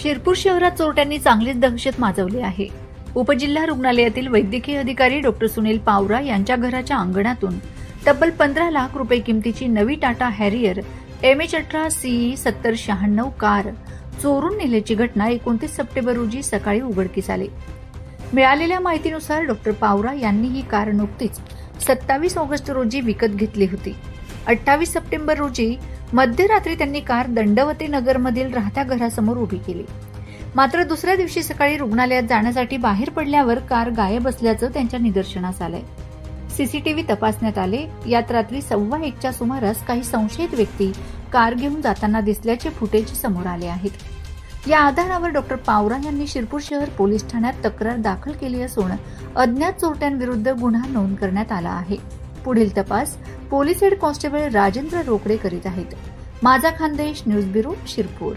शिरपूर शहरात चोरट्यांनी चांगलीच दहशत माजवली आहे। उपजिल्हा रुग्णालयातील वैद्यकीय अधिकारी डॉक्टर सुनील पावरा यांच्या घराच्या अंगणातून तब्बल 15 लाख रुपये किमतीची नवी Tata Harrier MH18 CE 7096 car चोरून नेल्याची घटना 29 सप्टेंबर रोजी सकाळी उघडकीस आली। मिळालेल्या माहितीनुसार डॉक्टर पावरा यांनी ही कार नुकतीच 27 ऑगस्ट रोजी विकत घेतली होती। 28 सप्टेंबर रोजी मध्यरात्री त्यांनी कार दंडवते नगरमधील राहत्या घरासमोर उभी केली। मात्र दुसऱ्या दिवशी सकाळी रुग्णालयात जाण्यासाठी बाहेर पडल्यावर कार गायब असल्याचं त्यांच्या निदर्शनास आलंय। सीसीटीव्ही तपासण्यात आले। यात रात्री 1:15च्या सुमारास काही संशयित व्यक्ती कार घेऊन जाताना दिसल्याचे फुटेज समोर आले आहेत। या आधारावर डॉक्टर पावरा यांनी शिरपूर शहर पोलीस ठाण्यात तक्रार दाखल केली असून अज्ञात चोरट्यांविरुद्ध गुन्हा नोंद करण्यात आला आहे। पुढील तपास police head constable Rajendra Rokade करीत आहेत। माझा खानदेश न्यूज ब्युरो शिरपूर।